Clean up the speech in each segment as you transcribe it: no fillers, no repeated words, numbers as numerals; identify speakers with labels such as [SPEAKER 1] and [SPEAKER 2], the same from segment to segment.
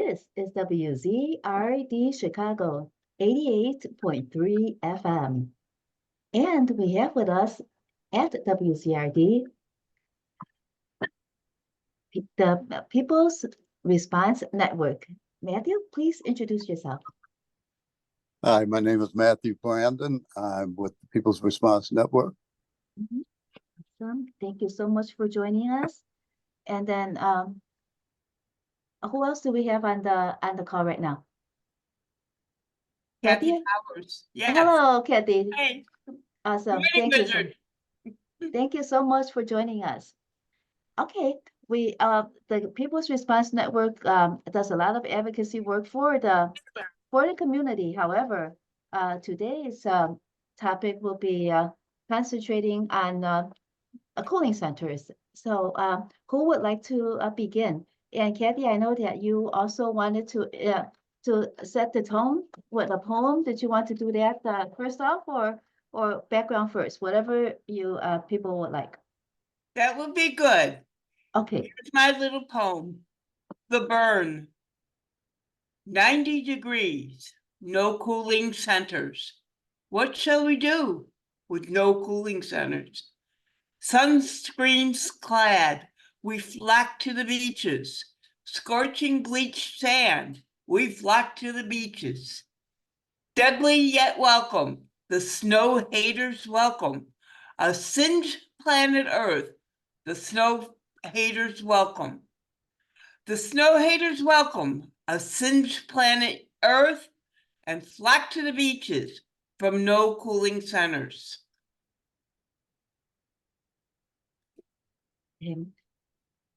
[SPEAKER 1] This is WZRD Chicago 88.3 FM. And we have with us at WZRD the People's Response Network. Matthew, please introduce yourself.
[SPEAKER 2] Hi, my name is Matthew Brandon. I'm with the People's Response Network.
[SPEAKER 1] Awesome. Thank you so much for joining us. And then who else do we have on the call right now?
[SPEAKER 3] Kathy
[SPEAKER 1] Kathy?
[SPEAKER 3] Powers. Yes.
[SPEAKER 1] Hello, Kathy.
[SPEAKER 3] Hey.
[SPEAKER 1] Awesome.
[SPEAKER 3] Good
[SPEAKER 1] Thank
[SPEAKER 3] morning,
[SPEAKER 1] you.
[SPEAKER 3] Wizard.
[SPEAKER 1] Thank you so much for joining us. Okay, the People's Response Network does a lot of advocacy work for the community. However, today's topic will be concentrating on cooling centers. So, who would like to begin? And Kathy, I know that you also wanted to set the tone with a poem. Did you want to do that first off, or background first? Whatever you people would like.
[SPEAKER 3] That would be good.
[SPEAKER 1] Okay.
[SPEAKER 3] Here's my little poem. The Burn. 90 degrees, no cooling centers. What shall we do with no cooling centers? Sunscreens clad, we flock to the beaches. Scorching bleached sand, we flock to the beaches. Deadly yet welcome, the snow haters welcome. A singed planet Earth, the snow haters welcome. The snow haters welcome a singed planet Earth and flock to the beaches from no cooling centers.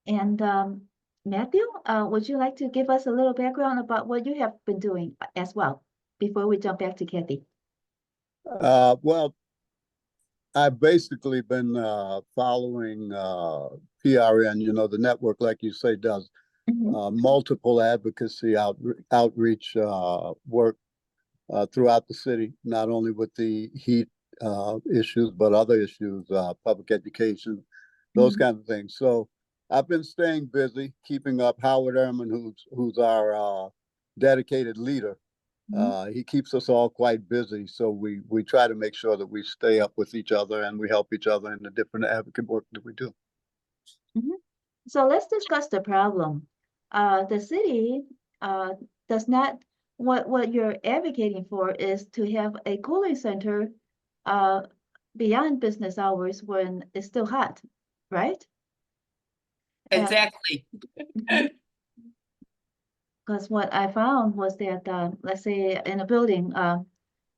[SPEAKER 1] And Matthew, would you like to give us a little background about what you have been doing as well before we jump back to Kathy?
[SPEAKER 2] Well, I've basically been following PRN, the network, like you say, does multiple advocacy outreach work throughout the city, not only with the heat issues, but other issues, public education, those kinds of things. So I've been staying busy, keeping up. Howard Ehrman, who's our dedicated leader, he keeps us all quite busy. So we try to make sure that we stay up with each other and we help each other in the different advocate work that we do.
[SPEAKER 1] So let's discuss the problem. The city does not, what you're advocating for is to have a cooling center beyond business hours when it's still hot, right?
[SPEAKER 3] Exactly.
[SPEAKER 1] Because what I found was that, let's say in a building,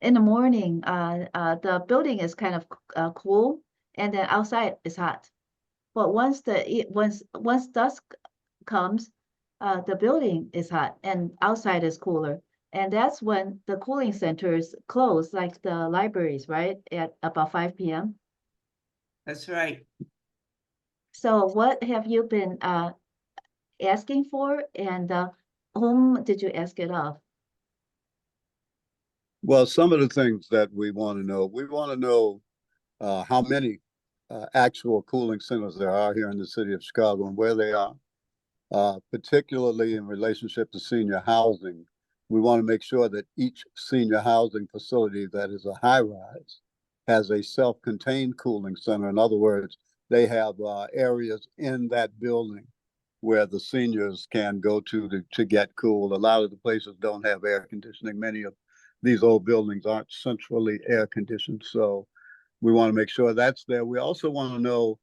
[SPEAKER 1] in the morning, the building is kind of cool, and then outside is hot. But once dusk comes, the building is hot and outside is cooler. And that's when the cooling centers close, like the libraries, right, at about 5 p.m.
[SPEAKER 3] That's right.
[SPEAKER 1] So what have you been asking for, and whom did you ask it of?
[SPEAKER 2] Well, some of the things that we want to know how many actual cooling centers there are here in the city of Chicago and where they are, particularly in relationship to senior housing. We want to make sure that each senior housing facility that is a high rise has a self-contained cooling center. In other words, they have areas in that building where the seniors can go to get cool. A lot of the places don't have air conditioning. Many of these old buildings aren't centrally air conditioned. So we want to make sure that's there. We also want to know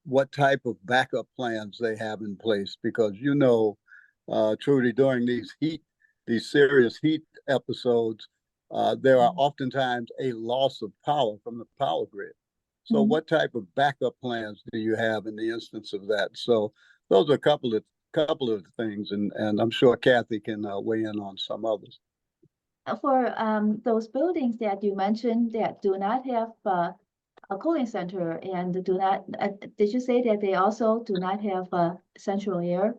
[SPEAKER 2] what type of backup plans they have in place, because Trudy, during these serious heat episodes, there are oftentimes a loss of power from the power grid. So what type of backup plans do you have in the instance of that? So those are a couple of things, and I'm sure Kathy can weigh in on some others.
[SPEAKER 1] For those buildings that you mentioned that do not have a cooling center and do not, did you say that they also do not have central air?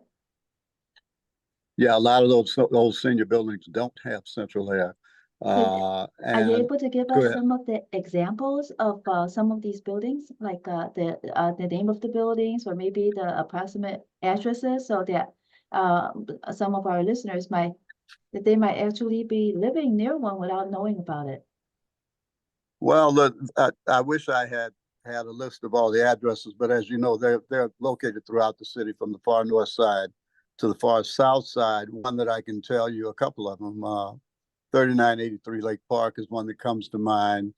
[SPEAKER 2] Yeah, a lot of those senior buildings don't have central air.
[SPEAKER 1] Are you able to give us
[SPEAKER 2] ahead.
[SPEAKER 1] some of the examples of some of these buildings, like the name of the buildings or maybe the approximate addresses, so that some of our listeners that they might actually be living near one without knowing about it.
[SPEAKER 2] Well, I wish I had a list of all the addresses, but as you know, they're located throughout the city from the far north side to the far south side. One that I can tell you, a couple of them, 3983 Lake Park is one that comes to mind.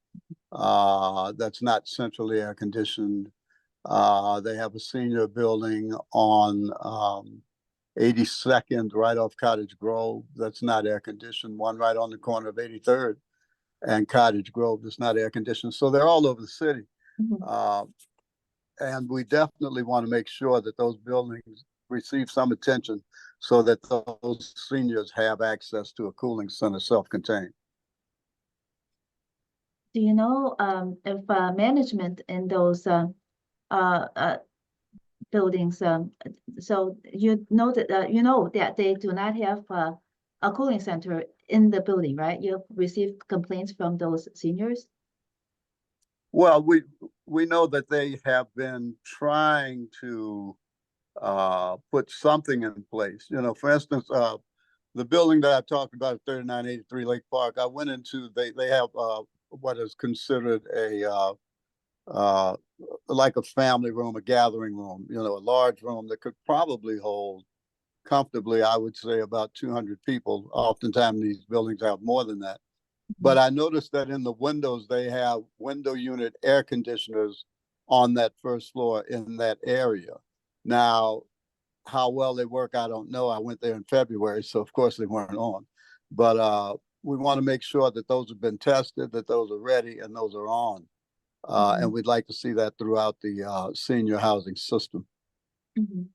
[SPEAKER 2] That's not centrally air conditioned. They have a senior building on 82nd, right off Cottage Grove. That's not air conditioned. One right on the corner of 83rd and Cottage Grove that's not air conditioned. So they're all over the city.
[SPEAKER 1] Mhm.
[SPEAKER 2] And we definitely want to make sure that those buildings receive some attention so that those seniors have access to a cooling center self-contained.
[SPEAKER 1] Do you know if management in those uh, buildings, so you know that they do not have a cooling center in the building, right? You've received complaints from those seniors?
[SPEAKER 2] Well, we know that they have been trying to put something in place. You know, for instance, the building that I talked about at 3983 Lake Park, I went into, they have what is considered uh, like a family room, a gathering room, you know, a large room that could probably hold comfortably, I would say about 200 people. Oftentimes these buildings have more than that. But I noticed that in the windows, they have window unit air conditioners on that first floor in that area. Now, how well they work, I don't know. I went there in February, so of course they weren't on. But we want to make sure that those have been tested, that those are ready, and those are on. And we'd like to see that throughout the senior housing system.
[SPEAKER 1] Mhm.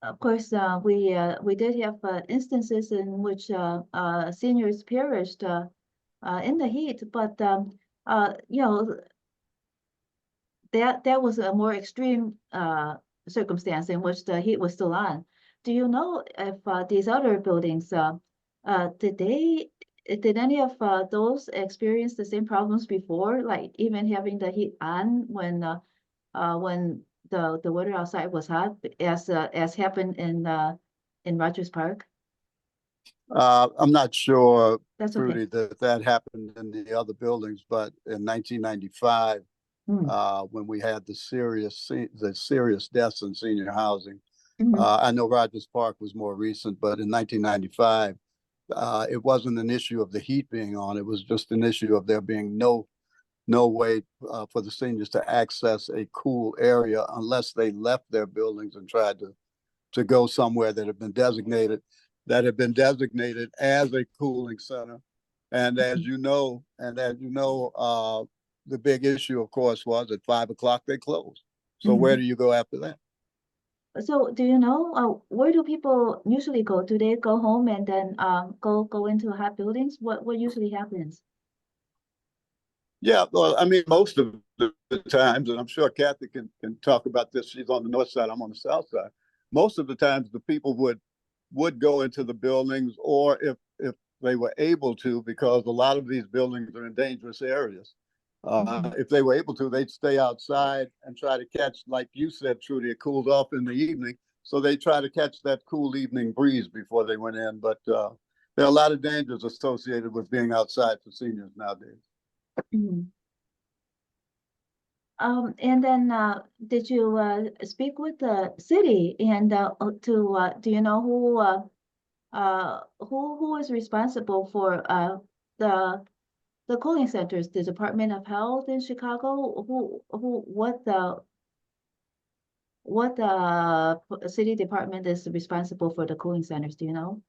[SPEAKER 1] Of course, we did have instances in which seniors perished in the heat, but you know, that was a more extreme circumstance in which the heat was still on. Do you know if these other buildings did any of those experience the same problems before, like even having the heat on when the weather outside was hot, as happened in Rogers Park?
[SPEAKER 2] I'm not sure,
[SPEAKER 1] That's okay.
[SPEAKER 2] Trudy, that happened in the other buildings, but in 1995,
[SPEAKER 1] Mm,
[SPEAKER 2] when we had the serious deaths in senior housing,
[SPEAKER 1] mhm,
[SPEAKER 2] I know Rogers Park was more recent, but in 1995, it wasn't an issue of the heat being on. It was just an issue of there being no way for the seniors to access a cool area unless they left their buildings and tried to go somewhere that had been designated as a cooling center. And as
[SPEAKER 1] mhm.
[SPEAKER 2] you know, the big issue, of course, was at 5 o'clock they closed. So where
[SPEAKER 1] Mhm.
[SPEAKER 2] do you go after that?
[SPEAKER 1] So do you know where do people usually go? Do they go home and then go into hot buildings? What usually happens?
[SPEAKER 2] Yeah, well, I mean, most of the times, and I'm sure Kathy can talk about this. She's on the north side, I'm on the south side. Most of the times, the people would go into the buildings, or if they were able to, because a lot of these buildings are in dangerous areas.
[SPEAKER 1] Mhm.
[SPEAKER 2] If they were able to, they'd stay outside and try to catch, like you said, Trudy, it cooled off in the evening. So they try to catch that cool evening breeze before they went in. But there are a lot of dangers associated with being outside for seniors nowadays.
[SPEAKER 1] Mhm. And then did you speak with the city and do you know who is responsible for the cooling centers? The Department of Health in Chicago? Who what city department is responsible for the cooling centers? Do you know?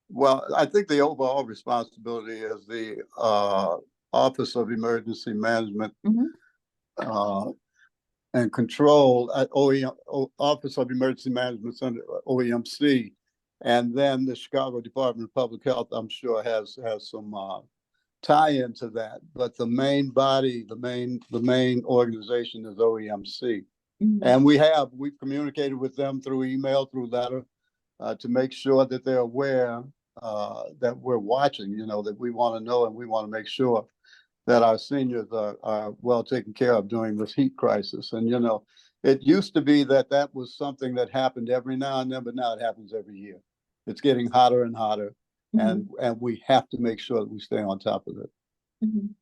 [SPEAKER 2] Well, I think the overall responsibility is the Office of Emergency Management
[SPEAKER 1] Mm-hmm.
[SPEAKER 2] uh, and Control at Office of Emergency Management Center, OEMC, and then the Chicago Department of Public Health. I'm sure has some tie into that, but the main body, the main organization is OEMC,
[SPEAKER 1] Mm-hmm.
[SPEAKER 2] and we've communicated with them through email, through letter, to make sure that they're aware that we're watching, you know, that we want to know and we want to make sure that our seniors are well taken care of during this heat crisis. And, you know, It used to be that that was something that happened every now and then, but now it happens every year. It's getting hotter and hotter, and we have to make sure that we stay on top of it.
[SPEAKER 1] Mhm.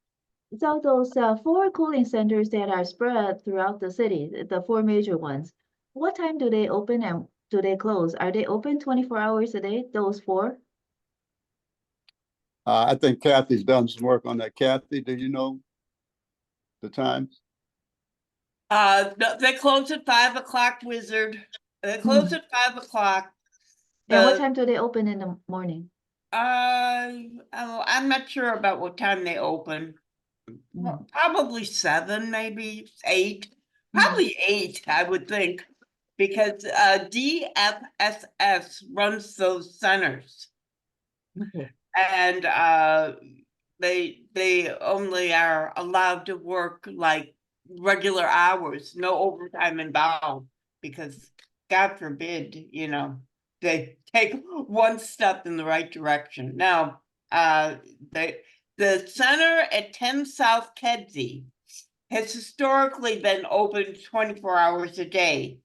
[SPEAKER 1] So those four cooling centers that are spread throughout the city, the four major ones, what time do they open and do they close? Are they open 24 hours a day, those four?
[SPEAKER 2] I think Kathy's done some work on that. Kathy, do you know the times?
[SPEAKER 3] They close at 5 o'clock, Wizard. They close
[SPEAKER 1] Mhm.
[SPEAKER 3] at 5 o'clock.
[SPEAKER 1] And what
[SPEAKER 3] The
[SPEAKER 1] time do they open in the morning?
[SPEAKER 3] I'm not sure about what time they open.
[SPEAKER 1] Mhm.
[SPEAKER 3] Probably 7, maybe 8.
[SPEAKER 1] Mhm.
[SPEAKER 3] Probably 8, I would think, because DFSS runs those centers,
[SPEAKER 1] Okay.
[SPEAKER 3] and they only are allowed to work like regular hours, no overtime involved, because God forbid, they take one step in the right direction. Now, the center at 10 South Kedzie has historically been open 24 hours a day,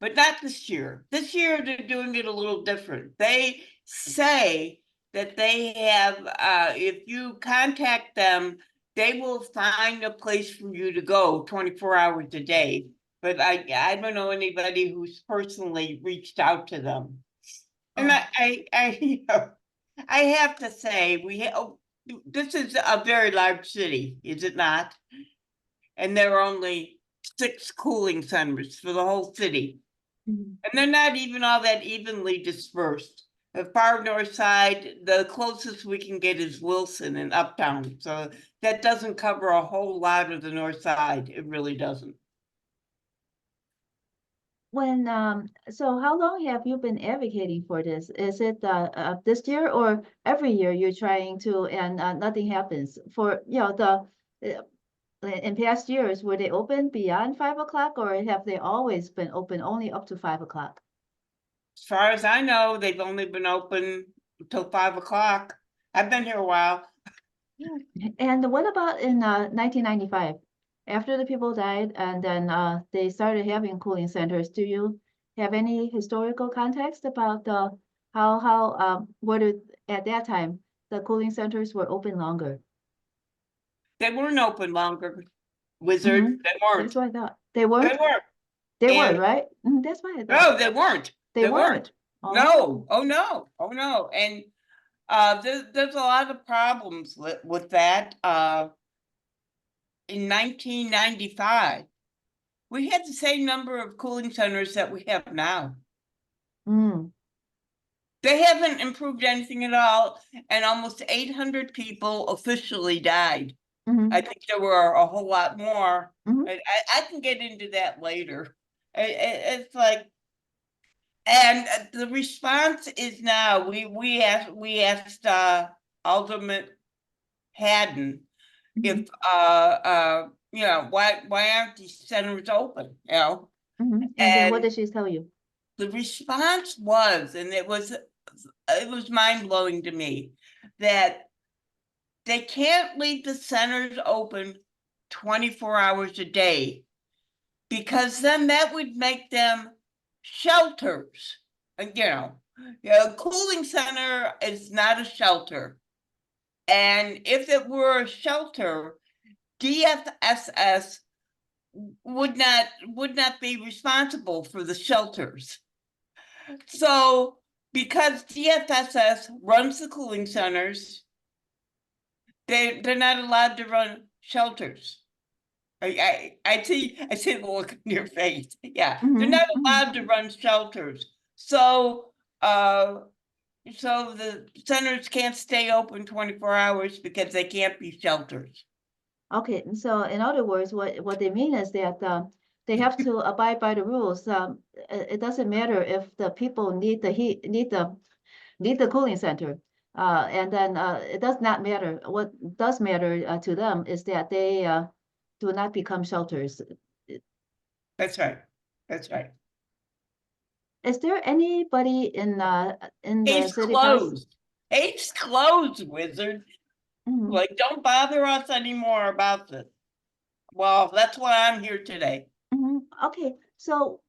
[SPEAKER 3] but not this year. This year, they're doing it a little different. They say that they have, if you contact them, they will find a place for you to go 24 hours a day. But I don't know anybody who's personally reached out to them. And
[SPEAKER 1] Oh.
[SPEAKER 3] I have to say, this is a very large city, is it not? And there are only 6 cooling centers for the whole city.
[SPEAKER 1] Mhm.
[SPEAKER 3] And they're not even all that evenly dispersed. The far north side, the closest we can get is Wilson and Uptown. So that doesn't cover a whole lot of the north side. It really doesn't.
[SPEAKER 1] When so how long have you been advocating for this? Is it this year or every year you're trying to and nothing happens? For in past years, were they open beyond 5 o'clock or have they always been open only up to 5 o'clock?
[SPEAKER 3] As far as I know, they've only been open until 5 o'clock. I've been here a while.
[SPEAKER 1] And what about in 1995? After the people died and then they started having cooling centers, do you have any historical context about how whether at that time the cooling centers were open longer?
[SPEAKER 3] They weren't open longer,
[SPEAKER 1] Hmm.
[SPEAKER 3] Wizard. They
[SPEAKER 1] That's
[SPEAKER 3] weren't.
[SPEAKER 1] what I thought. They
[SPEAKER 3] They
[SPEAKER 1] weren't?
[SPEAKER 3] weren't.
[SPEAKER 1] They were,
[SPEAKER 3] And
[SPEAKER 1] right? Mhm, that's what I thought.
[SPEAKER 3] no, they weren't.
[SPEAKER 1] They
[SPEAKER 3] They
[SPEAKER 1] weren't.
[SPEAKER 3] weren't.
[SPEAKER 1] Oh.
[SPEAKER 3] No. Oh no. Oh no. And there's a lot of problems with that. In 1995, we had the same number of cooling centers that we have now.
[SPEAKER 1] Mm.
[SPEAKER 3] They haven't improved anything at all, and almost 800 people officially died.
[SPEAKER 1] Hmm.
[SPEAKER 3] I think there were a whole lot more.
[SPEAKER 1] Hmm.
[SPEAKER 3] I can get into that later. It's like, and the response is now we asked Alderman Haddon
[SPEAKER 1] Hmm.
[SPEAKER 3] if why aren't these centers open?
[SPEAKER 1] Hmm. And then what
[SPEAKER 3] And
[SPEAKER 1] did she tell you?
[SPEAKER 3] the response was, and it was mind-blowing to me, that they can't leave the centers open 24 hours a day, because then that would make them shelters. And a cooling center is not a shelter. And if it were a shelter, DFSS would not be responsible for the shelters. So because DFSS runs the cooling centers, they're not allowed to run shelters. I see the look in your face. Yeah, they're
[SPEAKER 1] Hmm.
[SPEAKER 3] not
[SPEAKER 1] Hmm.
[SPEAKER 3] allowed to run shelters. So the centers can't stay open 24 hours because they can't be shelters.
[SPEAKER 1] Okay, and so in other words, what they mean is that they have to abide by the rules. It doesn't matter if the people need the heat, need the cooling center, and then it does not matter. What does matter to them is that they do not become shelters.
[SPEAKER 3] That's right. That's right.
[SPEAKER 1] Is there anybody in the
[SPEAKER 3] Case
[SPEAKER 1] city council?
[SPEAKER 3] closed. Case closed, Wizard.
[SPEAKER 1] Mhm.
[SPEAKER 3] Like, don't bother us anymore about this. Well, that's why I'm here today.
[SPEAKER 1] Mhm. Okay, So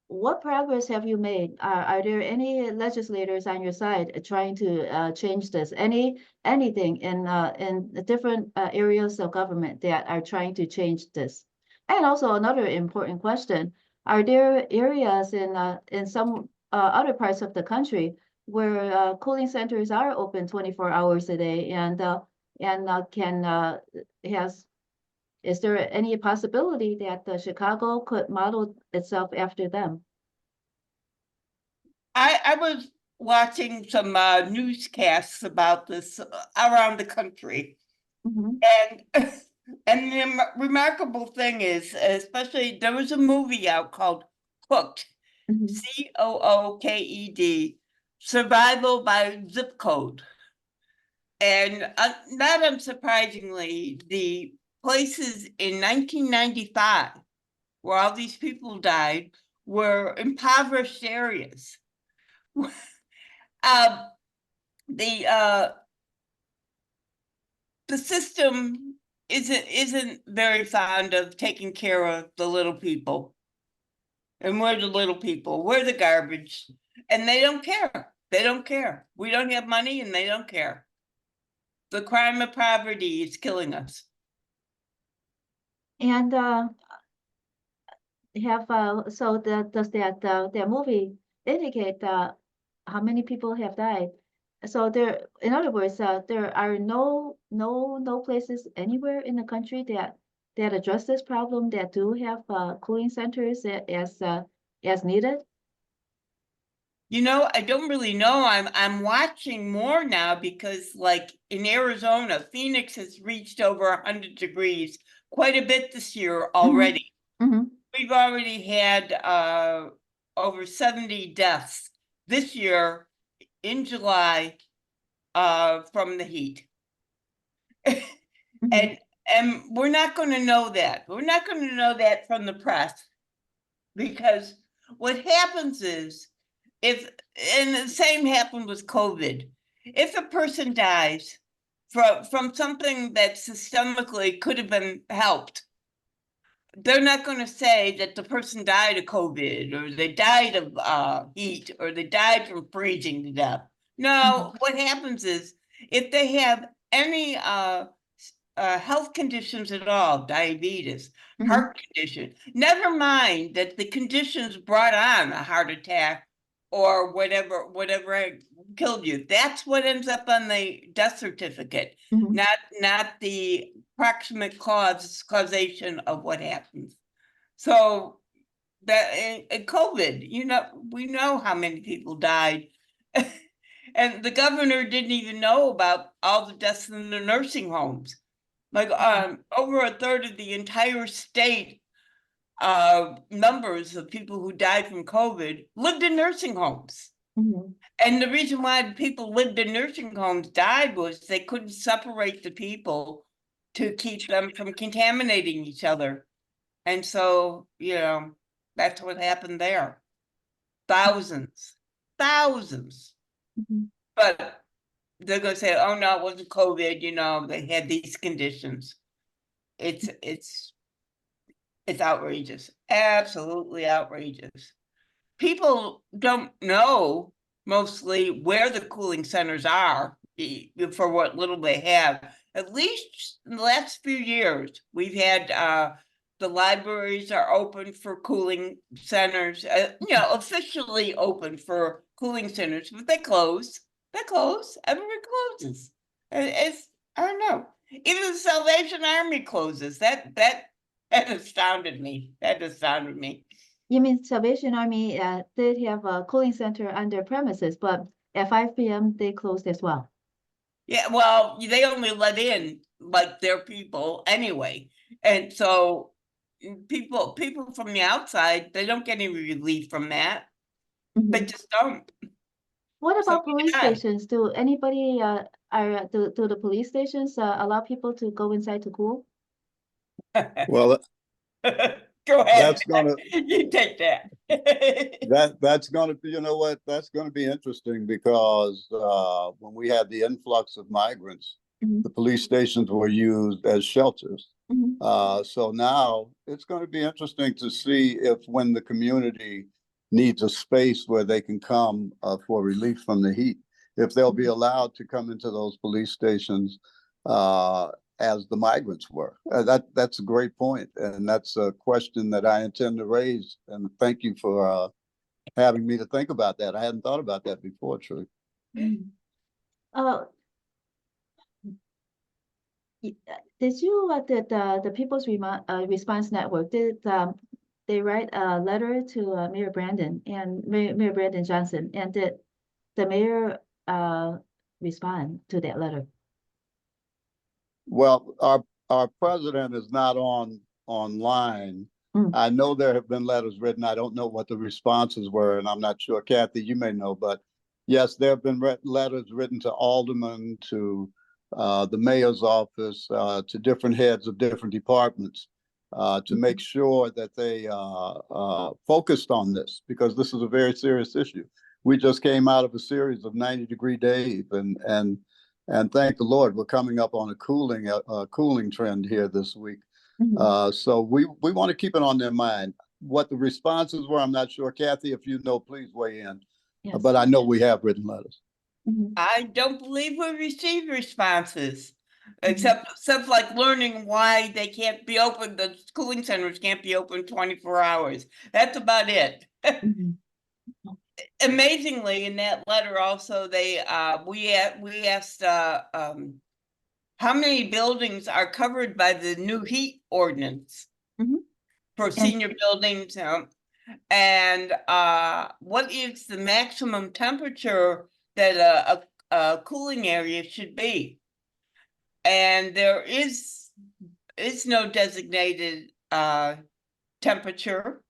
[SPEAKER 1] what progress have you made? Are there any legislators on your side trying to change this? Anything in the different areas of government that are trying to change this? And also another important question, are there areas in some other parts of the country where cooling centers are open 24 hours a day and can has is there any possibility that Chicago could model itself after them?
[SPEAKER 3] I was watching some newscasts about this around the country,
[SPEAKER 1] Mhm,
[SPEAKER 3] and and the remarkable thing is, especially there was a movie out called Hooked,
[SPEAKER 1] mhm,
[SPEAKER 3] Cooked, Survival by Zip Code. And not unsurprisingly, the places in 1995 where all these people died were impoverished areas. Um, the uh, the system isn't very fond of taking care of the little people. And we're the little people, we're the garbage, and they don't care. They don't care. We don't have money and they don't care. The crime of poverty is killing us.
[SPEAKER 1] And have so does that movie indicate how many people have died? So there, in other words, there are no places anywhere in the country that address this problem that do have cooling centers as needed.
[SPEAKER 3] You know, I don't really know. I'm watching more now because, like in Arizona, Phoenix has reached over 100 degrees quite a bit this year already.
[SPEAKER 1] Mm-hmm.
[SPEAKER 3] We've already had over 70 deaths this year in July from the heat.
[SPEAKER 1] Mm-hmm.
[SPEAKER 3] and and we're not going to know that. We're not going to know that from the press, because what happens is, if, and the same happened with COVID, if a person dies from something that systemically could have been helped, they're not going to say that the person died of COVID or they died of heat or they died from freezing to death. No, what happens is, if they have any health conditions at all, diabetes,
[SPEAKER 1] Mm-hmm.
[SPEAKER 3] heart condition, never mind that the conditions brought on a heart attack or whatever killed you. That's what ends up on the death certificate,
[SPEAKER 1] Mm-hmm.
[SPEAKER 3] not the proximate causation of what happens. So that in COVID, you know, we know how many people died. And the governor didn't even know about all the deaths in the nursing homes. Like over a third of the entire state numbers of people who died from COVID lived in nursing homes.
[SPEAKER 1] Mm-hmm.
[SPEAKER 3] And the reason why people lived in nursing homes died was they couldn't separate the people to keep them from contaminating each other. And so, you know, that's what happened there. Thousands, thousands.
[SPEAKER 1] Mm-hmm.
[SPEAKER 3] But they're going to say, oh, no, it wasn't COVID. You know, they had these conditions. It's outrageous, absolutely outrageous. People don't know mostly where the cooling centers are for what little they have. At least in the last few years, we've had the libraries are open for cooling centers, you know, officially open for cooling centers, but they close. They close. Everywhere closes. It's, I don't know. Even the Salvation Army closes. That astounded me. That astounded me.
[SPEAKER 1] You mean Salvation Army did have a cooling center on their premises, but at 5 p.m. they closed as well.
[SPEAKER 3] Yeah, well, they only let in like their people anyway. And so people from the outside, they don't get any relief from that. They
[SPEAKER 1] Mm-hmm.
[SPEAKER 3] just don't.
[SPEAKER 1] What
[SPEAKER 3] So
[SPEAKER 1] about police
[SPEAKER 3] yeah.
[SPEAKER 1] stations? Do anybody do the police stations allow people to go inside to cool?
[SPEAKER 2] Well,
[SPEAKER 3] Go ahead.
[SPEAKER 2] that's gonna
[SPEAKER 3] You take that.
[SPEAKER 2] that's gonna be, you know what, that's gonna be interesting because when we had the influx of migrants
[SPEAKER 1] Mhm.
[SPEAKER 2] The police stations were used as shelters.
[SPEAKER 1] Mhm.
[SPEAKER 2] So now it's going to be interesting to see if when the community needs a space where they can come for relief from the heat, if they'll be allowed to come into those police stations as the migrants were. That's a great point, and that's a question that I intend to raise. And thank you for having me to think about that. I hadn't thought about that before, Trudy.
[SPEAKER 1] Mhm. Uh, did you did the People's Response Network they write a letter to Mayor Brandon and Mayor Brandon Johnson, and did the mayor respond to that letter?
[SPEAKER 2] Well, our president is not online.
[SPEAKER 1] Mm.
[SPEAKER 2] I know there have been letters written. I don't know what the responses were, and I'm not sure. Kathy, you may know, but yes, there have been letters written to aldermen, to the mayor's office, to different heads of different departments, to make sure that they focused on this, because this is a very serious issue. We just came out of a series of 90-degree days, and thank the Lord, we're coming up on a cooling trend here this week.
[SPEAKER 1] Mhm.
[SPEAKER 2] So we want to keep it on their mind. What the responses were, I'm not sure. Kathy, if you know, please weigh in.
[SPEAKER 1] Yes.
[SPEAKER 2] But I know we have written letters.
[SPEAKER 1] Mhm.
[SPEAKER 3] I don't believe we received responses,
[SPEAKER 1] Mhm.
[SPEAKER 3] except like learning why they can't be open, the schooling centers can't be open 24 hours. That's about it.
[SPEAKER 1] Mhm.
[SPEAKER 3] Amazingly, in that letter also, we asked how many buildings are covered by the new heat ordinance
[SPEAKER 1] Mhm.
[SPEAKER 3] for
[SPEAKER 1] And
[SPEAKER 3] senior buildings, and what is the maximum temperature that a cooling area should be? And there is no designated temperature,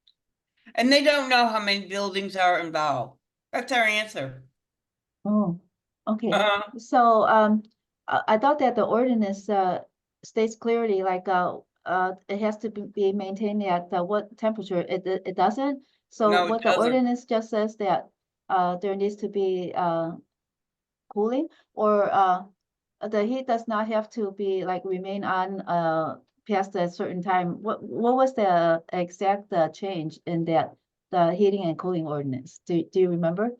[SPEAKER 3] and they don't know how many buildings are involved. That's our answer.
[SPEAKER 1] oh, okay.
[SPEAKER 3] Uh,
[SPEAKER 1] So I thought that the ordinance states clearly like it has to be maintained at what temperature. It doesn't. So
[SPEAKER 3] no, it
[SPEAKER 1] what the
[SPEAKER 3] doesn't.
[SPEAKER 1] ordinance just says that there needs to be cooling, or the heat does not have to be like remain on past a certain time. What was the exact change in that the heating and cooling ordinance? Do you remember?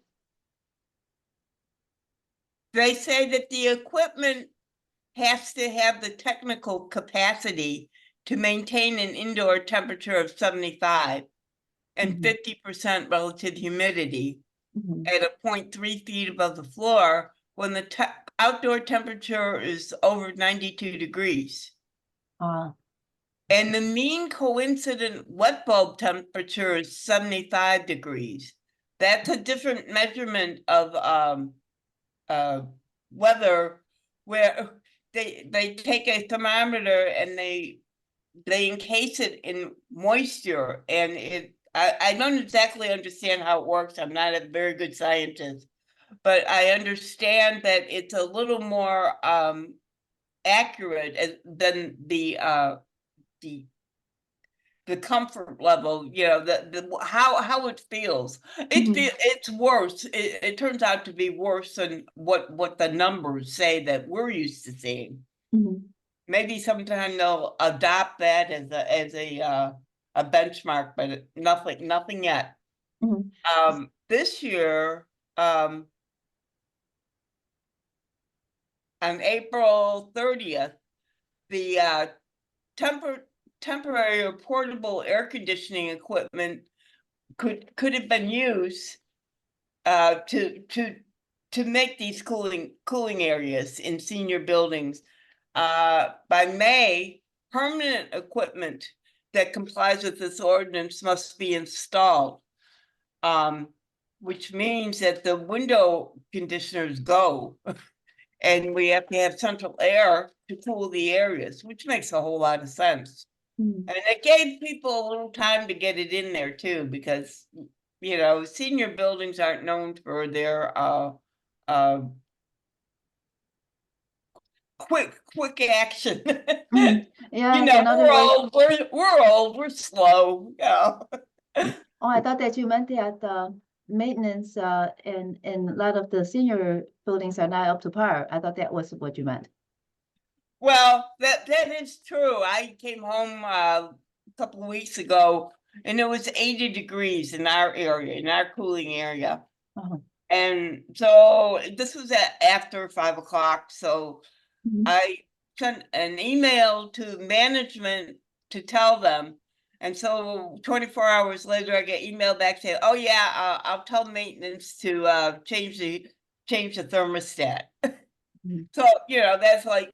[SPEAKER 3] They say that the equipment has to have the technical capacity to maintain an indoor temperature of 75 and
[SPEAKER 1] Mhm.
[SPEAKER 3] 50% relative humidity
[SPEAKER 1] Mhm.
[SPEAKER 3] at a 0.3 feet above the floor when the outdoor temperature is over 92 degrees.
[SPEAKER 1] Uh,
[SPEAKER 3] And the mean coincident wet bulb temperature is 75 degrees. That's a different measurement of weather, where they take a thermometer and they encase it in moisture, and I don't exactly understand how it works. I'm not a very good scientist, but I understand that it's a little more accurate than the comfort level, the how it feels.
[SPEAKER 1] Mhm.
[SPEAKER 3] It's worse. It turns out to be worse than what the numbers say that we're used to seeing.
[SPEAKER 1] Mhm.
[SPEAKER 3] Maybe sometime they'll adopt that as a benchmark, but nothing yet.
[SPEAKER 1] Mhm.
[SPEAKER 3] This year, on April 30th, the temporary or portable air conditioning equipment could have been used to make these cooling areas in senior buildings. By May, permanent equipment that complies with this ordinance must be installed, which means that the window conditioners go, and we have to have central air to cool the areas, which makes a whole lot of sense.
[SPEAKER 1] Mhm.
[SPEAKER 3] And it gave people a little time to get it in there too, because senior buildings aren't known for their uh quick action.
[SPEAKER 1] Mhm. Yeah, in other
[SPEAKER 3] We're
[SPEAKER 1] words,
[SPEAKER 3] old, we're slow. Yeah.
[SPEAKER 1] oh, I thought that you meant that maintenance in a lot of the senior buildings are not up to par. I thought that was what you meant.
[SPEAKER 3] Well, that is true. I came home a couple of weeks ago and it was 80 degrees in our area, in our cooling area.
[SPEAKER 1] Uh-huh.
[SPEAKER 3] And so this was after 5 o'clock. So
[SPEAKER 1] Mhm.
[SPEAKER 3] I sent an email to management to tell them. And so 24 hours later, I get email back saying, "Oh yeah, I'll tell maintenance to change the thermostat."
[SPEAKER 1] Mhm.
[SPEAKER 3] So, that's like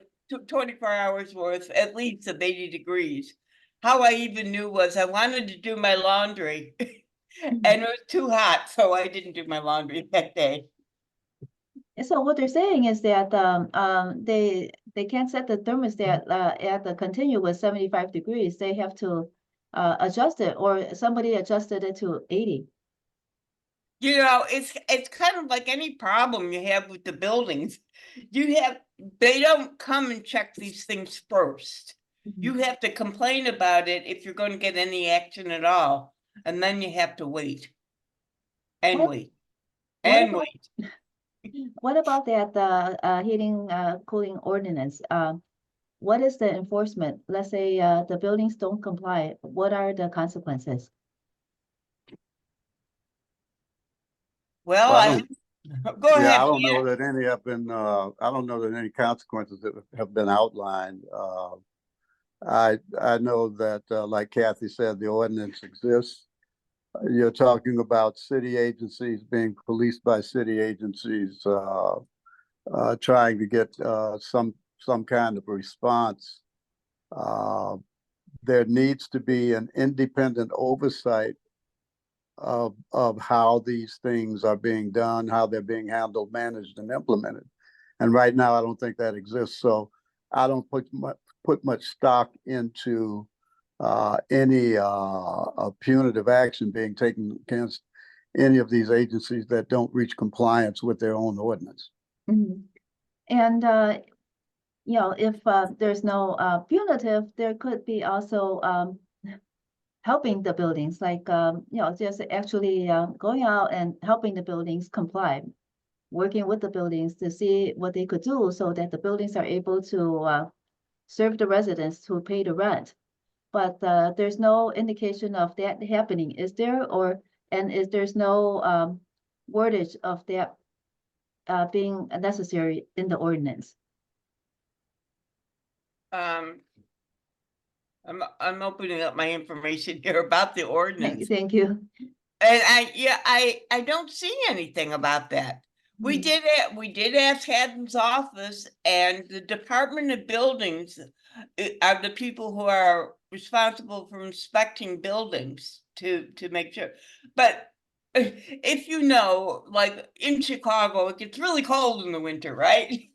[SPEAKER 3] 24 hours worth, at least of 80 degrees. How I even knew was I wanted to do my laundry and it was too hot, so I didn't do my laundry that day.
[SPEAKER 1] So what they're saying is that they can't set the thermostat at the continuous 75 degrees. They have to adjust it, or somebody adjusted it to 80.
[SPEAKER 3] It's kind of like any problem you have with the buildings. They don't come and check these things first. You have to complain about it if you're going to get any action at all, and then you have to wait and
[SPEAKER 1] What
[SPEAKER 3] wait
[SPEAKER 1] what
[SPEAKER 3] and
[SPEAKER 1] about
[SPEAKER 3] wait.
[SPEAKER 1] what about that heating cooling ordinance? What is the enforcement? Let's say the buildings don't comply. What are the consequences?
[SPEAKER 3] Well,
[SPEAKER 2] Well, I don't,
[SPEAKER 3] go
[SPEAKER 2] yeah, I
[SPEAKER 3] ahead.
[SPEAKER 2] don't know that any have been, I don't know that any consequences that have been outlined. I know that, like Kathy said, the ordinance exists. You're talking about city agencies being policed by city agencies, trying to get some kind of response. Uh, there needs to be an independent oversight of how these things are being done, how they're being handled, managed, and implemented. And right now, I don't think that exists. So I don't put much stock into any punitive action being taken against any of these agencies that don't reach compliance with their own ordinance.
[SPEAKER 1] Mhm. And if there's no punitive, there could be also helping the buildings, like just actually going out and helping the buildings comply, working with the buildings to see what they could do so that the buildings are able to serve the residents who pay the rent. But there's no indication of that happening, is there? And is there's no wordage of that being necessary in the ordinance?
[SPEAKER 3] Um, I'm opening up my information here about the ordinance.
[SPEAKER 1] Thank you.
[SPEAKER 3] And I don't see anything about that. We did ask Haddon's office, and the Department of Buildings are the people who are responsible for inspecting buildings to make sure. But if like in Chicago, it gets really cold in the winter, right?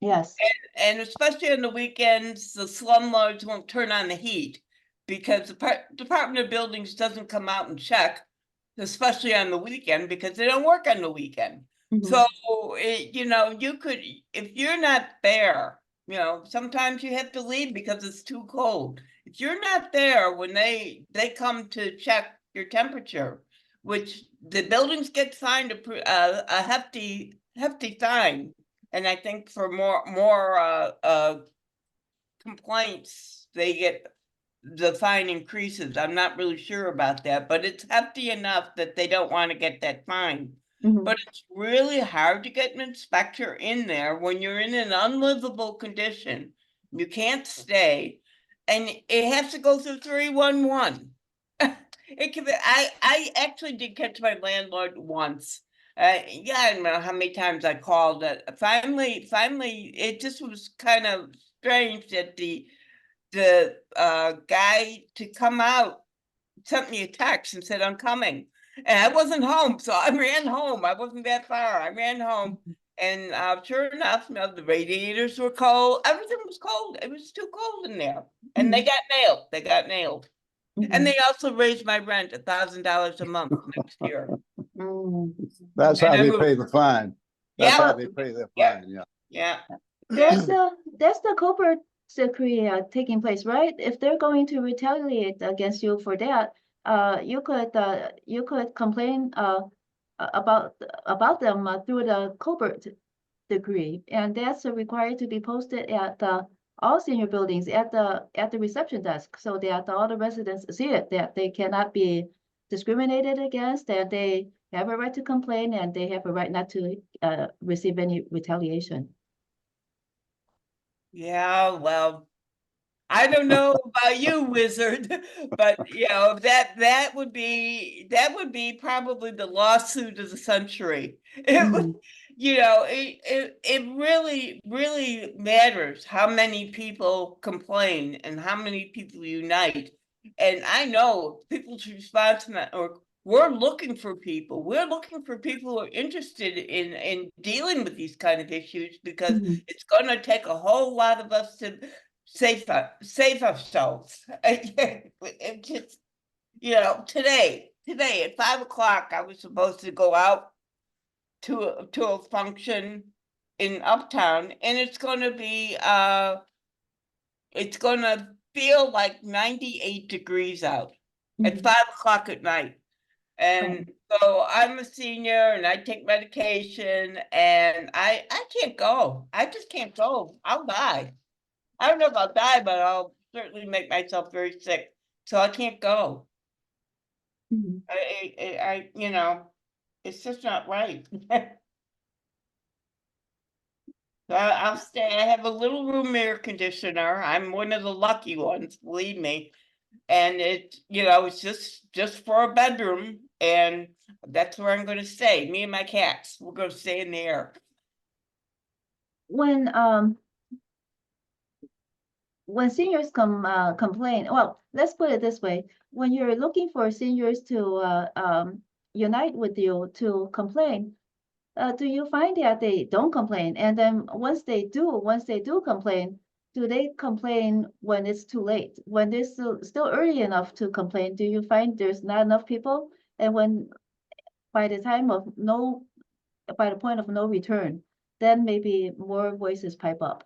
[SPEAKER 1] Yes.
[SPEAKER 3] And especially on the weekends, the slumlords won't turn on the heat because the Department of Buildings doesn't come out and check, especially on the weekend, because they don't work on the weekend.
[SPEAKER 1] Mhm.
[SPEAKER 3] So, you could, if you're not there, sometimes you have to leave because it's too cold. If you're not there when they come to check your temperature, which the buildings get fined a hefty fine, and I think for more complaints, the fine increases. I'm not really sure about that, but it's hefty enough that they don't want to get that fine.
[SPEAKER 1] Mhm.
[SPEAKER 3] But it's really hard to get an inspector in there when you're in an unlivable condition. You can't stay, and it has to go through 311. It could be, I actually did catch my landlord once. Yeah, I don't know how many times I called it. Finally, it just was kind of strange that the guy to come out sent me a text and said, "I'm coming." And I wasn't home, so I ran home. I wasn't that far. I ran home. And sure enough, the radiators were cold. Everything was cold. It was too cold in there. And they got nailed. They got nailed. And they also raised my rent $1,000 a month next year.
[SPEAKER 2] That's
[SPEAKER 3] And
[SPEAKER 2] how
[SPEAKER 3] I
[SPEAKER 2] they
[SPEAKER 3] moved.
[SPEAKER 2] pay the fine. That's
[SPEAKER 3] Yeah.
[SPEAKER 2] how they pay their
[SPEAKER 3] Yeah.
[SPEAKER 2] fine, yeah.
[SPEAKER 3] Yeah.
[SPEAKER 1] That's the Cooper decree taking place, right? If they're going to retaliate against you for that, you could complain about them through the Cooper decree, and that's required to be posted at all senior buildings at the reception desk, so that all the residents see it, that they cannot be discriminated against, that they have a right to complain, and they have a right not to receive any retaliation.
[SPEAKER 3] Yeah, well, I don't know about you, Wizard, but you know, that would be probably the lawsuit of the century. It would,
[SPEAKER 1] Mhm.
[SPEAKER 3] you know, it really, really matters how many people complain and how many people unite. And I know people's response to that, or we're looking for people. We're looking for people who are interested in dealing with these kind of issues because
[SPEAKER 1] Mhm.
[SPEAKER 3] it's going to take a whole lot of us to save ourselves. It just, you know, today at 5 o'clock, I was supposed to go out to a function in Uptown, and it's gonna feel like 98 degrees out at
[SPEAKER 1] Mhm.
[SPEAKER 3] 5 o'clock at night.
[SPEAKER 1] Right.
[SPEAKER 3] And so I'm a senior and I take medication and I can't go. I just can't go. I'll die. I don't know if I'll die, but I'll certainly make myself very sick. So I can't go.
[SPEAKER 1] Mhm.
[SPEAKER 3] You know, it's just not right. So I'll stay. I have a little room air conditioner. I'm one of the lucky ones, believe me. And it, you know, it's just for a bedroom, and that's where I'm going to stay. Me and my cats. We're going to stay in the air.
[SPEAKER 1] When seniors complain, well, let's put it this way: when you're looking for seniors to unite with you to complain, do you find that they don't complain? And then once they do complain, do they complain when it's too late? When there's still early enough to complain, do you find there's not enough people? And when by the time of no, by the point of no return, then maybe more voices pipe up.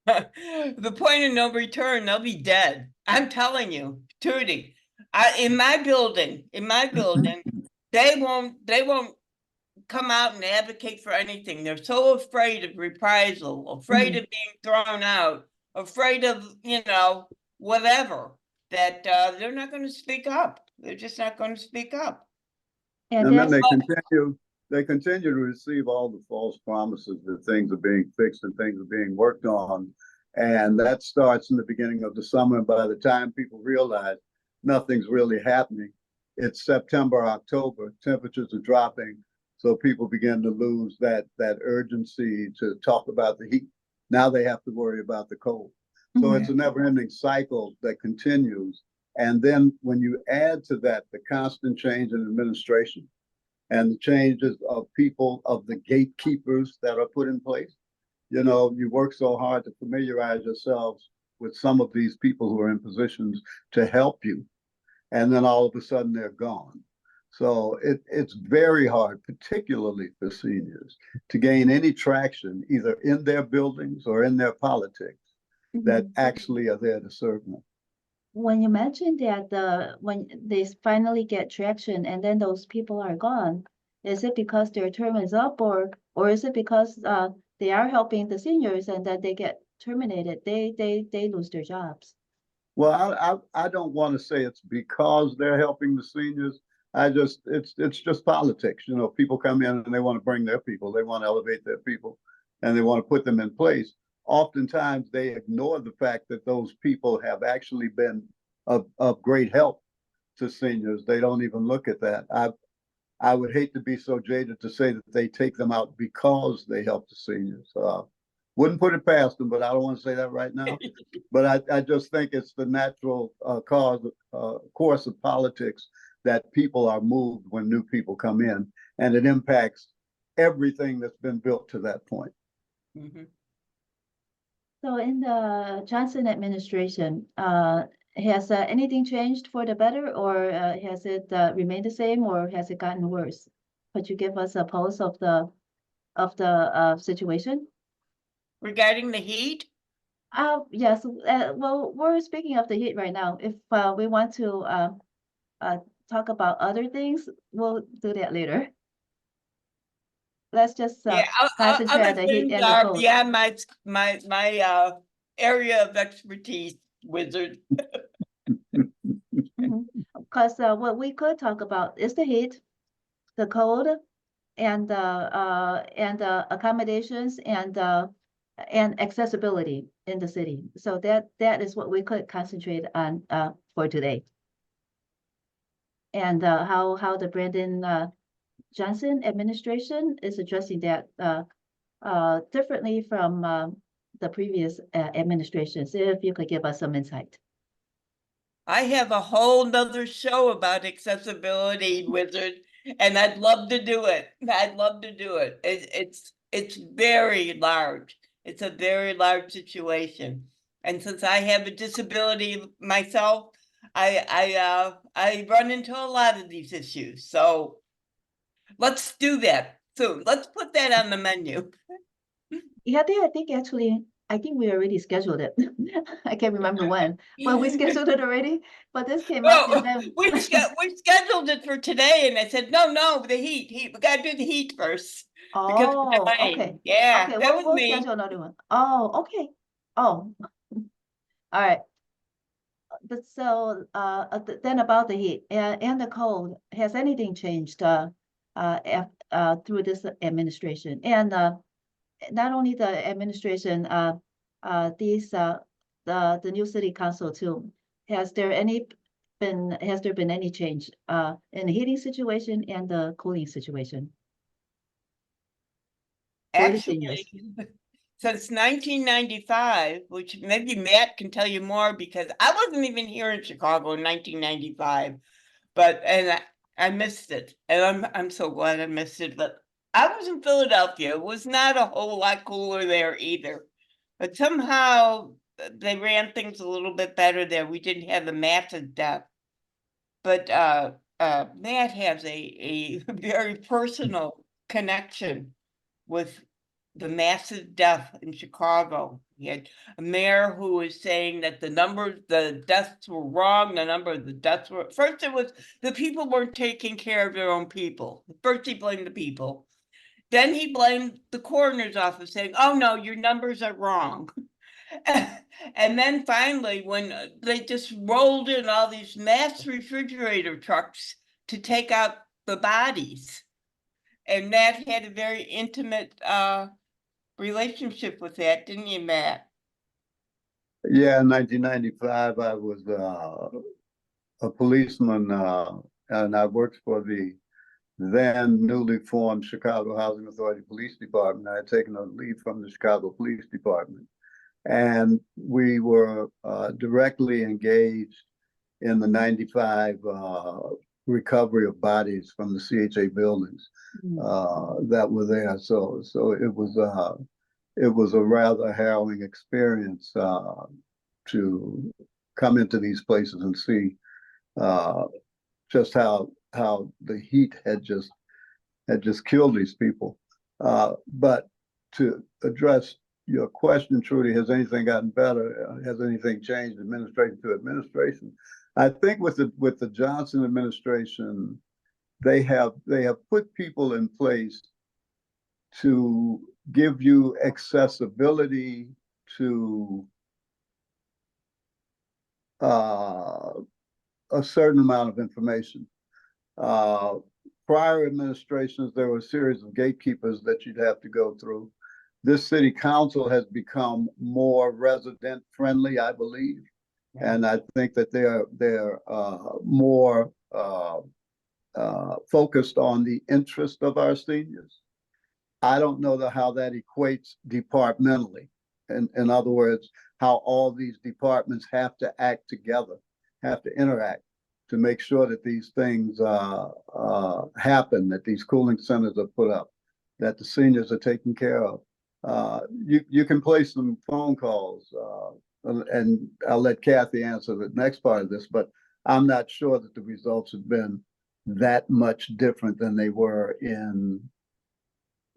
[SPEAKER 3] The point of no return, they'll be dead. I'm telling you, Trudy. In my building, they won't come out and advocate for anything. They're so afraid of reprisal, afraid of being thrown out, afraid of, you know, whatever, that they're not going to speak up. They're just not going to speak up.
[SPEAKER 1] And
[SPEAKER 2] And then
[SPEAKER 1] that's
[SPEAKER 2] they continue to receive all the false promises that things are being fixed and things are being worked on. And that starts in the beginning of the summer. And by the time people realize nothing's really happening, it's September, October, temperatures are dropping. So people begin to lose that urgency to talk about the heat. Now they have to worry about the cold. So it's a never ending cycle that continues. And then when you add to that the constant change in administration and the changes of people, of the gatekeepers that are put in place, you know, you work so hard to familiarize yourselves with some of these people who are in positions to help you. And then all of a sudden they're gone. So it's very hard, particularly for seniors, to gain any traction either in their buildings or in their politics that actually are there to serve them.
[SPEAKER 1] when you mentioned that when they finally get traction and then those people are gone, is it because their term is up, or is it because they are helping the seniors and that they get terminated? They lose their jobs.
[SPEAKER 2] Well, I don't want to say it's because they're helping the seniors. It's just politics. You know, people come in and they want to bring their people, they want to elevate their people, and they want to put them in place. Oftentimes, they ignore the fact that those people have actually been of great help to seniors. They don't even look at that. I would hate to be so jaded to say that they take them out because they help the seniors. Wouldn't put it past them, but I don't want to say that right now. But I just think it's the natural course of politics that people are moved when new people come in, and it impacts everything that's been built to that point.
[SPEAKER 3] Mm-hmm.
[SPEAKER 1] So in the Johnson administration, has anything changed for the better, or has it remained the same, or has it gotten worse? Could you give us a pulse of the situation?
[SPEAKER 3] Regarding the heat,
[SPEAKER 1] Yes. Well, we're speaking of the heat right now. If we want to uh, talk about other things, we'll do that later. let's just
[SPEAKER 3] Yeah,
[SPEAKER 1] concentrate
[SPEAKER 3] other
[SPEAKER 1] on the heat
[SPEAKER 3] things
[SPEAKER 1] and the
[SPEAKER 3] are
[SPEAKER 1] cold.
[SPEAKER 3] beyond my area of expertise, wizard.
[SPEAKER 1] Because what we could talk about is the heat, the cold, and accommodations and accessibility in the city. So that is what we could concentrate on for today. And how the Brandon Johnson administration is addressing that differently from the previous administrations. If you could give us some insight.
[SPEAKER 3] I have a whole nother show about accessibility, wizard, and I'd love to do it. I'd love to do it. It's very large. It's a very large situation. And since I have a disability myself, I run into a lot of these issues. So let's do that soon. Let's put that on the menu.
[SPEAKER 1] Yeah, I think we already scheduled it. I can't remember when, but we scheduled it already. But this came up and
[SPEAKER 3] Well,
[SPEAKER 1] then
[SPEAKER 3] we scheduled it for today, and I said, no, the heat. We gotta do the heat first. Because of the
[SPEAKER 1] oh, okay.
[SPEAKER 3] rain. Yeah,
[SPEAKER 1] Okay,
[SPEAKER 3] that
[SPEAKER 1] we'll
[SPEAKER 3] was
[SPEAKER 1] we'll
[SPEAKER 3] me.
[SPEAKER 1] schedule another one. Oh, okay. Oh, all right. But so then about the heat and the cold, has anything changed through this administration? And not only the administration, these the new city council too. Has there been any change in the heating situation and the cooling situation for the seniors?
[SPEAKER 3] Actually, since 1995, which maybe Matt can tell you more because I wasn't even here in Chicago in 1995, and I missed it, and I'm so glad I missed it. But I was in Philadelphia. It was not a whole lot cooler there either, but somehow they ran things a little bit better there. We didn't have the massive death, but Matt has a very personal connection with the massive death in Chicago. He had a mayor who was saying that the deaths were wrong. The number of the deaths were, first it was the people weren't taking care of their own people. First he blamed the people. Then he blamed the coroner's office saying, oh no, your numbers are wrong. And then finally, when they just rolled in all these mass refrigerator trucks to take out the bodies. And Matt had a very intimate relationship with that, didn't you, Matt?
[SPEAKER 2] Yeah, in 1995, I was a policeman, and I worked for the then newly formed Chicago Housing Authority Police Department. I had taken a leave from the Chicago Police Department. And we were directly engaged in the 95 recovery of bodies from the CHA buildings that were there. So it was a rather harrowing experience to come into these places and see just how the heat had just killed these people. But to address your question, Trudy, has anything gotten better? Has anything changed administration to administration? I think with the Johnson administration, they have put people in place to give you accessibility to a certain amount of information. Prior administrations, there were a series of gatekeepers that you'd have to go through. This city council has become more resident friendly, I believe, and I think that they're more focused on the interest of our seniors. I don't know how that equates departmentally. In other words, how all these departments have to act together, have to interact to make sure that these things happen, that these cooling centers are put up, that the seniors are taken care of. You can place some phone calls, and I'll let Kathy answer the next part of this, but I'm not sure that the results have been that much different than they were in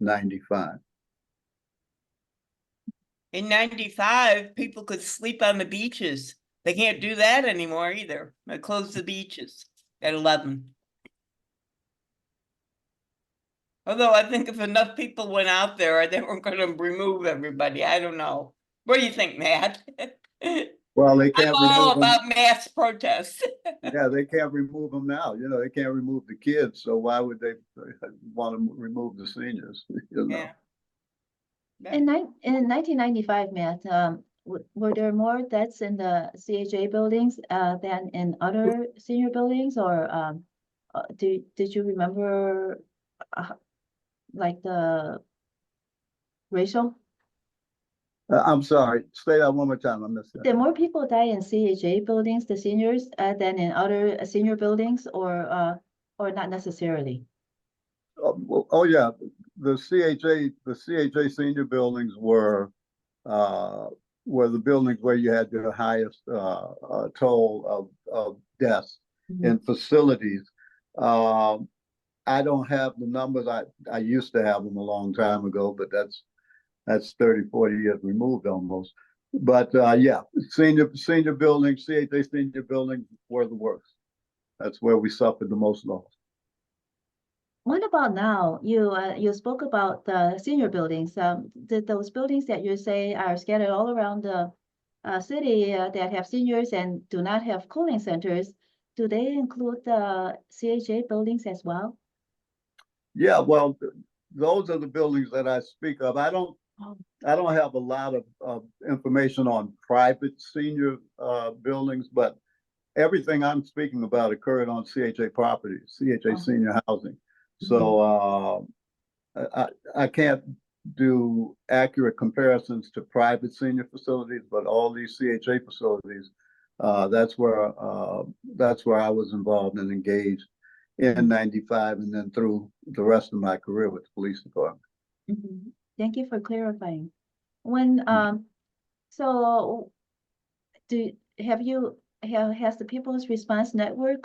[SPEAKER 2] 95.
[SPEAKER 3] In 95, people could sleep on the beaches. They can't do that anymore either. They closed the beaches at 11. Although I think if enough people went out there, they weren't gonna remove everybody. I don't know. What do you think, Matt?
[SPEAKER 2] Well, they
[SPEAKER 3] I'm
[SPEAKER 2] can't
[SPEAKER 3] all
[SPEAKER 2] remove them.
[SPEAKER 3] about mass protests.
[SPEAKER 2] Yeah, they can't remove them now. You know, they can't remove the kids. So why would they want to remove the seniors? You know.
[SPEAKER 3] Yeah.
[SPEAKER 1] In 1995, Matt, were there more deaths in the CHA buildings than in other senior buildings, or did you remember uh, like the ratio?
[SPEAKER 2] I'm sorry. Say that one more time. I missed that.
[SPEAKER 1] Did more people die in CHA buildings, the seniors, than in other senior buildings, or not necessarily?
[SPEAKER 2] Oh yeah, the CHA senior buildings were the buildings where you had the highest toll of deaths
[SPEAKER 1] Mhm.
[SPEAKER 2] in facilities. I don't have the numbers. I used to have them a long time ago, but that's 30, 40 years removed almost. But yeah, senior buildings, CHA senior buildings were the worst. That's where we suffered the most loss.
[SPEAKER 1] What about now? You spoke about the senior buildings. Did those buildings that you say are scattered all around the city that have seniors and do not have cooling centers, do they include the CHA buildings as well?
[SPEAKER 2] Yeah, well, those are the buildings that I speak of.
[SPEAKER 1] Oh,
[SPEAKER 2] I don't have a lot of information on private senior buildings, but everything I'm speaking about occurred on CHA properties, CHA
[SPEAKER 1] oh,
[SPEAKER 2] senior housing.
[SPEAKER 1] mhm,
[SPEAKER 2] So I can't do accurate comparisons to private senior facilities, but all these CHA facilities, that's where I was involved and engaged in
[SPEAKER 1] mhm,
[SPEAKER 2] '95, and then through the rest of my career with the police department.
[SPEAKER 1] mhm. Thank you for clarifying. When so do have you has the People's Response Network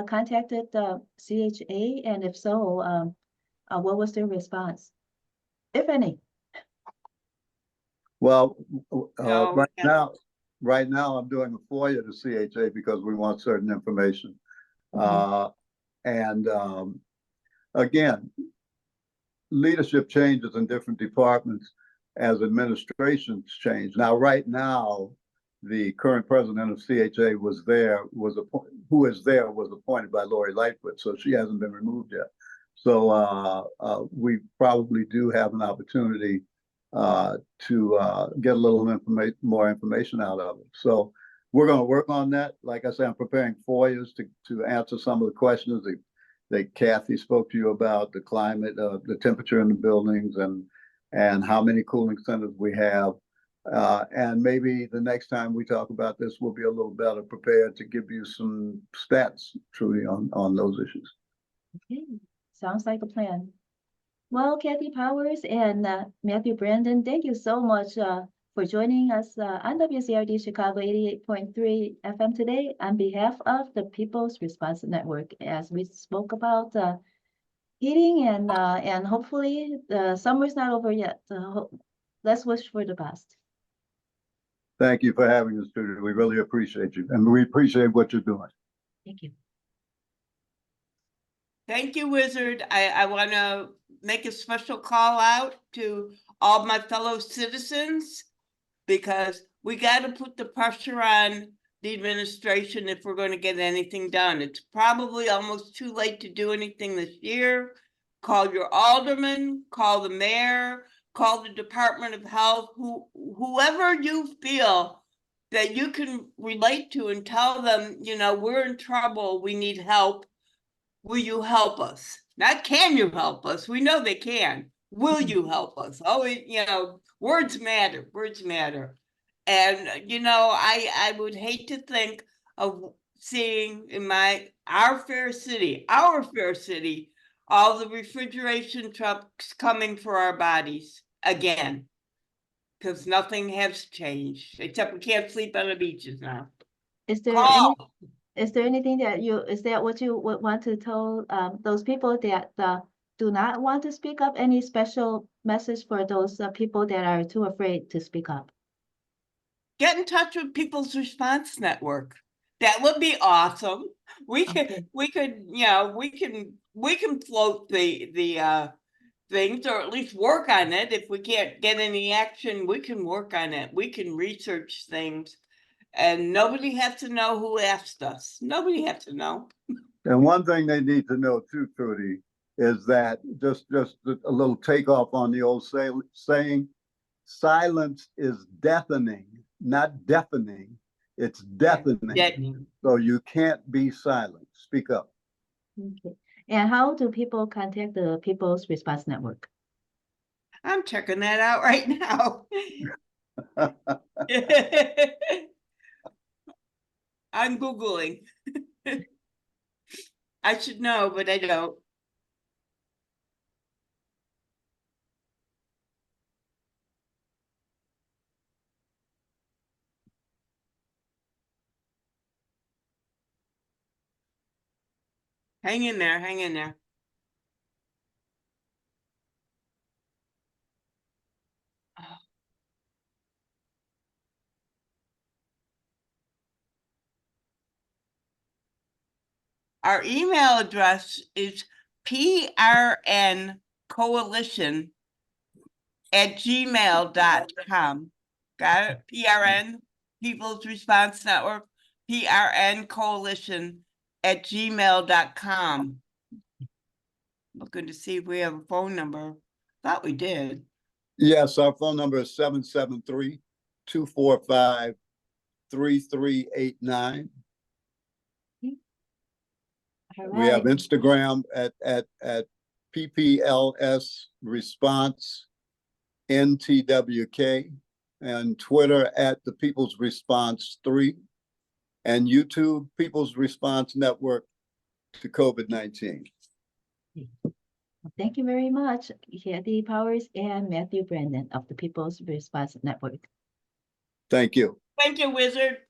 [SPEAKER 1] contacted the CHA, and if so, what was their response, if any?
[SPEAKER 2] Well,
[SPEAKER 3] No,
[SPEAKER 2] right now I'm doing a FOIA to CHA because we want certain information.
[SPEAKER 1] Mhm.
[SPEAKER 2] And again, leadership changes in different departments as administrations change. Now, right now, the current president of CHA who is there was appointed by Lori Lightfoot, so she hasn't been removed yet. So we probably do have an opportunity to get a little more information out of it. So we're going to work on that. Like I said, I'm preparing FOIAs to answer some of the questions that Kathy spoke to you about, the climate, the temperature in the buildings, and how many cooling centers we have. And maybe the next time we talk about this, we'll be a little better prepared to give you some stats, Trudy, on those issues.
[SPEAKER 1] Okay, sounds like a plan. Well, Kathy Powers and Matthew Brandon, thank you so much for joining us on WZRD Chicago 88.3 FM today on behalf of the People's Response Network, as we spoke about heating and hopefully the summer's not over yet. Let's wish for the best.
[SPEAKER 2] Thank you for having us, Trudy. We really appreciate you, and we appreciate what you're doing.
[SPEAKER 1] Thank you.
[SPEAKER 3] thank you, Wizard. I want to make a special call out to all my fellow citizens because we got to put the pressure on the administration if we're going to get anything done. It's probably almost too late to do anything this year. Call your alderman, call the mayor, call the Department of Health, whoever you feel that you can relate to and tell them, we're in trouble, we need help. Will you help us? Not can you help us? We know they can. Will you help us? Oh, words matter. Words matter. And I would hate to think of seeing in our fair city, all the refrigeration trucks coming for our bodies again. Because nothing has changed, except we can't sleep on the beaches now.
[SPEAKER 1] Is there
[SPEAKER 3] Call.
[SPEAKER 1] anything is that what you would want to tell those people that do not want to speak up? Any special message for those people that are too afraid to speak up?
[SPEAKER 3] Get in touch with People's Response Network. That would be awesome. We
[SPEAKER 1] Okay.
[SPEAKER 3] could, we can float the things, or at least work on it. If we can't get any action, we can work on it. We can research things. And nobody has to know who asked us. Nobody has to know.
[SPEAKER 2] And one thing they need to know too, Trudy, is that just a little takeoff on the old saying, silence is deafening, not deafening. It's deafening.
[SPEAKER 3] Deadening.
[SPEAKER 2] So you can't be silent. Speak up.
[SPEAKER 1] Okay. And how do people contact the People's Response Network?
[SPEAKER 3] I'm checking that out right now. I'm Googling. I should know, but I don't. Hang in there, hang in there. Our email address is prncoalition@gmail.com. Got it? PRN, People's Response Network, prncoalition@gmail.com. Looking to see if we have a phone number. Thought we did.
[SPEAKER 2] Yes, our phone number is 773-245-3389.
[SPEAKER 1] All
[SPEAKER 2] We have
[SPEAKER 1] right.
[SPEAKER 2] Instagram at PPLS Response NTWK, and Twitter at the People's Response 3, and YouTube People's Response Network to COVID-19.
[SPEAKER 1] Thank you very much, Kathy Powers and Matthew Brandon of the People's Response Network.
[SPEAKER 2] Thank you.
[SPEAKER 3] Thank you, Wizard.